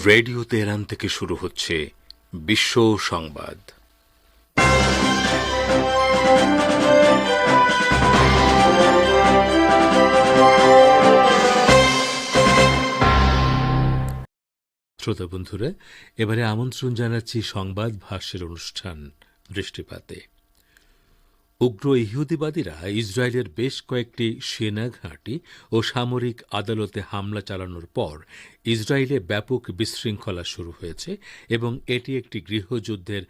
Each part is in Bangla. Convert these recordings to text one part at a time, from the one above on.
রেডিও তেহরান থেকে শুরু হচ্ছে বিশ্ব সংবাদ। শ্রোতা বন্ধুরা, এবারে আমন্ত্রণ জানাচ্ছি সংবাদ ভাষ্যের অনুষ্ঠান দৃষ্টিপাতে। উগ্র ইহুদিবাদীরা ইসরায়েলের বেশ কয়েকটি সেনা ঘাঁটি ও সামরিক আদালতে হামলা চালানোর পর ইসরায়েলে ব্যাপক বিশৃঙ্খলা শুরু হয়েছে এবং এটি একটি গৃহযুদ্ধের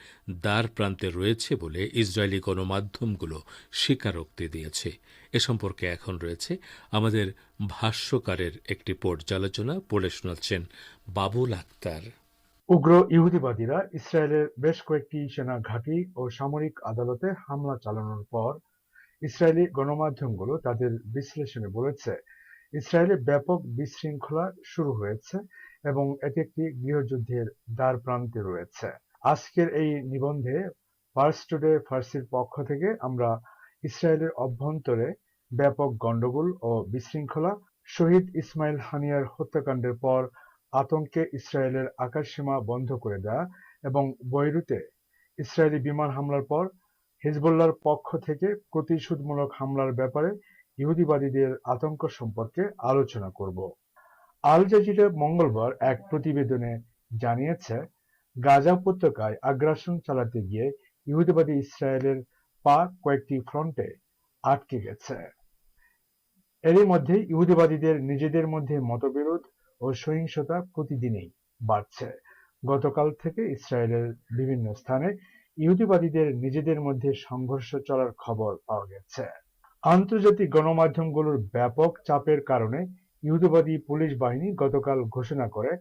দ্বার প্রান্তে রয়েছে বলে ইসরায়েলি গণমাধ্যমগুলো স্বীকারোক্তি দিয়েছে। এ সম্পর্কে এখন রয়েছে আমাদের ভাষ্যকারের একটি পর্যালোচনা, পড়ে শোনাচ্ছেন বাবুল আক্তার। উগ্র ইহুদিবাদীরা ইসরায়েলের বেশ কয়েকটি সেনা ঘাঁটি ও সামরিক আদালতে হামলা চালানোর পর ইসরায়েলি গণমাধ্যমগুলো তাদের বিশ্লেষণে বলেছে, ইসরায়েলে ব্যাপক বিশৃঙ্খলা শুরু হয়েছে এবং এটি একটি গৃহযুদ্ধের দ্বার প্রান্তে রয়েছে। আজকের এই নিবন্ধে পার্স টুডে ফার্সির পক্ষ থেকে আমরা ইসরায়েলের অভ্যন্তরে ব্যাপক গণ্ডগোল ও বিশৃঙ্খলা, শহীদ ইসমাইল হানিয়ার হত্যাকাণ্ডের পর আতঙ্কে ইসরায়েলের আকাশসীমা বন্ধ করে দেয়া এবং বৈরুতে ইসরায়েলি বিমান হামলার পর হিজবুল্লাহর পক্ষ থেকে প্রতিশোধমূলক হামলার ব্যাপারে ইহুদিবাদীদের আতঙ্ক সম্পর্কে আলোচনা করব। আল জাজিরা মঙ্গলবার এক প্রতিবেদনে জানিয়েছে, গাজা উপত্যকায় আগ্রাসন চালাতে গিয়ে ইহুদিবাদী ইসরায়েলের পা কয়েকটি ফ্রন্টে আটকে গেছে। এরই মধ্যে ইহুদিবাদীদের নিজেদের মধ্যে মতবিরোধ ও সহিংসতা প্রতিদিনই বাড়ছে। গতকাল থেকে ইসরায়েলের বিভিন্ন স্থানে ইহুদিবাদীদের নিজেদের মধ্যে সংঘর্ষ চলার খবর পাওয়া গেছে। আন্তর্জাতিক গণমাধ্যমগুলোর ব্যাপক চাপের কারণে ইহুদিবাদী পুলিশ বাহিনী গতকাল ঘোষণা করে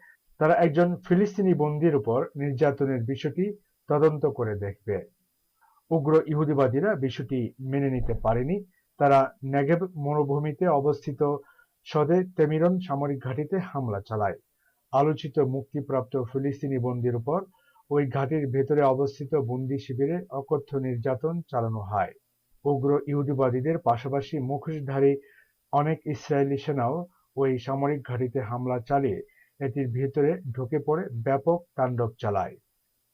তারা একজন ফিলিস্তিনি বন্দীর উপর নির্যাতনের বিষয়টি তদন্ত করে দেখবে। উগ্র ইহুদিবাদীরা বিষয়টি মেনে নিতে পারেনি। তারা নেগেভ মরুভূমিতে অবস্থিত সদে তেমিরন সামরিক ঘাঁটিতে হামলা চালায়। আলোচিত মুক্তিপ্রাপ্ত ফিলিস্তিনি বন্দীর উপর ওই ঘাঁটির ভেতরে অবস্থিত বন্দী শিবিরে অকথ্য নির্যাতন চালানো হয়। উগ্র ইহুদিবাদীদের পাশাপাশি মুখোশধারী অনেক ইসরায়েলি সেনাও ওই সামরিক ঘাঁটিতে হামলা চালিয়ে এটির ভেতরে ঢুকে পড়ে ব্যাপক তাণ্ডব চালায়।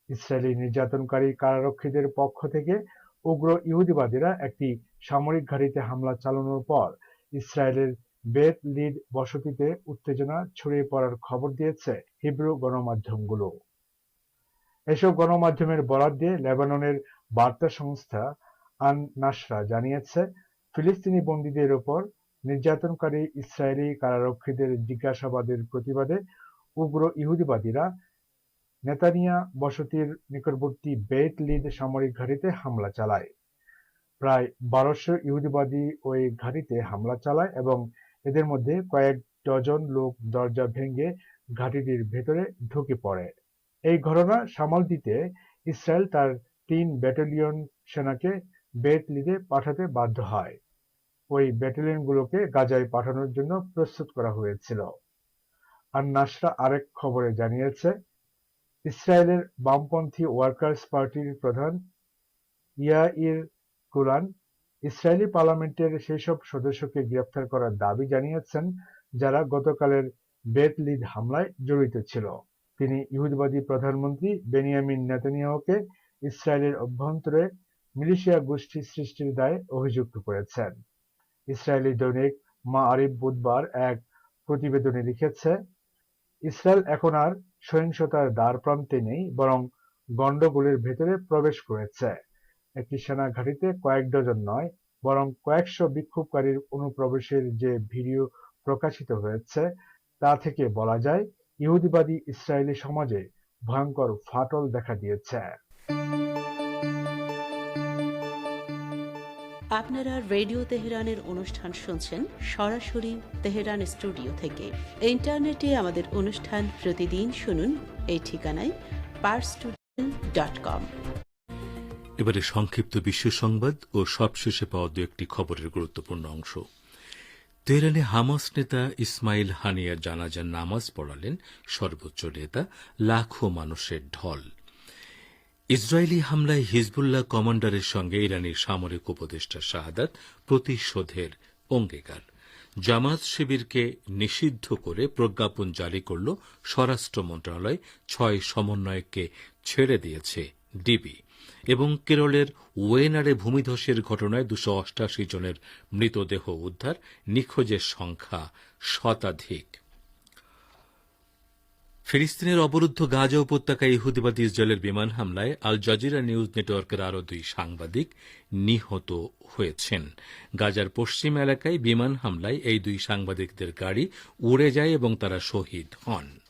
ইসরায়েলি নির্যাতনকারী কারারক্ষীদের পক্ষ থেকে উগ্র ইহুদিবাদীরা একটি সামরিক ঘাঁটিতে হামলা চালানোর পর ইসরায়েলের বেত লিড বসতিতে উত্তেজনা ছড়িয়ে পড়ার খবর দিয়েছে হিব্রু গণমাধ্যমগুলো। এসব গণমাধ্যমের বরাত দিয়ে লেবাননের বার্তা সংস্থা আন নাসরা জানিয়েছে, ফিলিস্তিনি বন্দীদের উপর নির্যাতনকারী ইসরায়েলি কারারক্ষীদের জিজ্ঞাসাবাদের প্রতিবাদে উগ্র ইহুদিবাদীরা নেতানিয়া বসতির নিকটবর্তী বেত লিড সামরিক ঘাঁটিতে হামলা চালায়। প্রায় 1200 ইহুদিবাদী ওই ঘাঁটিতে হামলা চালায় এবং এদের মধ্যে কয়েক ডজন লোক দরজা ভেঙে ঘাঁটিটির ভেতরে ঢুকে পড়ে। এই ঘটনা সামাল দিতে ইসরায়েল তার 3 ব্যাটালিয়ন সেনাকে বেত লিডে পাঠাতে বাধ্য হয়। ওই ব্যাটালিয়নগুলোকে গাজায় পাঠানোর জন্য প্রস্তুত করা হয়েছিল। আর নাসরা আরেক খবরে জানিয়েছে, ইসরায়েলের বামপন্থী ওয়ার্কার্স পার্টির প্রধান ইয়াইর গুলান ইসরায়েলি পার্লামেন্টের সেসব সদস্যকে গ্রেফতার করার দাবি জানিয়েছেন যারা গতকালের বেত লিড হামলায় জড়িত ছিল। তিনি ইহুদিবাদী প্রধানমন্ত্রী বেনিয়ামিন নেতানিয়াহুকে ইসরায়েলের অভ্যন্তরে মিলিশিয়া গোষ্ঠী সৃষ্টির দায়ে অভিযুক্ত করেছেন। ইসরায়েলি দৈনিক মাআরিব বুধবার এক প্রতিবেদনে লিখেছে, ইসরায়েল এখন আর সহিংসতার দ্বার প্রান্তে নেই, বরং গণ্ডগোলের ভেতরে প্রবেশ করেছে। একটি সেনা ঘাঁটিতে কয়েক ডজন নয়, বরং কয়েকশো বিক্ষোভকারীর অনুপ্রবেশের যে ভিডিও প্রকাশিত হয়েছে তা থেকে বলা যায়, ইহুদিবাদী ইসরায়েলি সমাজে ভয়ঙ্কর ফাটল দেখা দিয়েছে। আপনারা রেডিও তেহরানের অনুষ্ঠান শুনছেন সরাসরি তেহরান স্টুডিও থেকে। ইন্টারনেটে আমাদের অনুষ্ঠান প্রতিদিন শুনুন এই ঠিকানায় parstoday.com। এবারে সংক্ষিপ্ত বিশ্ব সংবাদ ও সবশেষে পাওয়া দু একটি খবরের গুরুত্বপূর্ণ অংশ। তেহরানে হামাস নেতা ইসমাইল হানিয়ার জানাজার নামাজ পড়ালেন সর্বোচ্চ নেতা, লাখো মানুষের ঢল। ইসরায়েলি হামলায় হিজবুল্লাহ কমান্ডারের সঙ্গে ইরানি সামরিক উপদেষ্টা শাহাদাত প্রতিশোধের অঙ্গীকার। জামাত শিবিরকে নিষিদ্ধ করে প্রজ্ঞাপন জারি করল স্বরাষ্ট্র মন্ত্রণালয়। ৬ সমন্বয়ককে ছেড়ে দিয়েছে ডিবি। এবং কেরলের ওয়েনারে ভূমিধসের ঘটনায় ২৮৮ জনের মৃতদেহ উদ্ধার, নিখোঁজের সংখ্যা শতাধিক। ফিলিস্তিনের অবরুদ্ধ গাজা উপত্যকায় ইহুদিবাদী ইসরায়েলের বিমান হামলায় আল জাজিরা নিউজ নেটওয়ার্কের আরও ২ সাংবাদিক নিহত হয়েছেন। গাজার পশ্চিম এলাকায় বিমান হামলায় এই ২ সাংবাদিকদের গাড়ি উড়ে যায় এবং তারা শহীদ হন।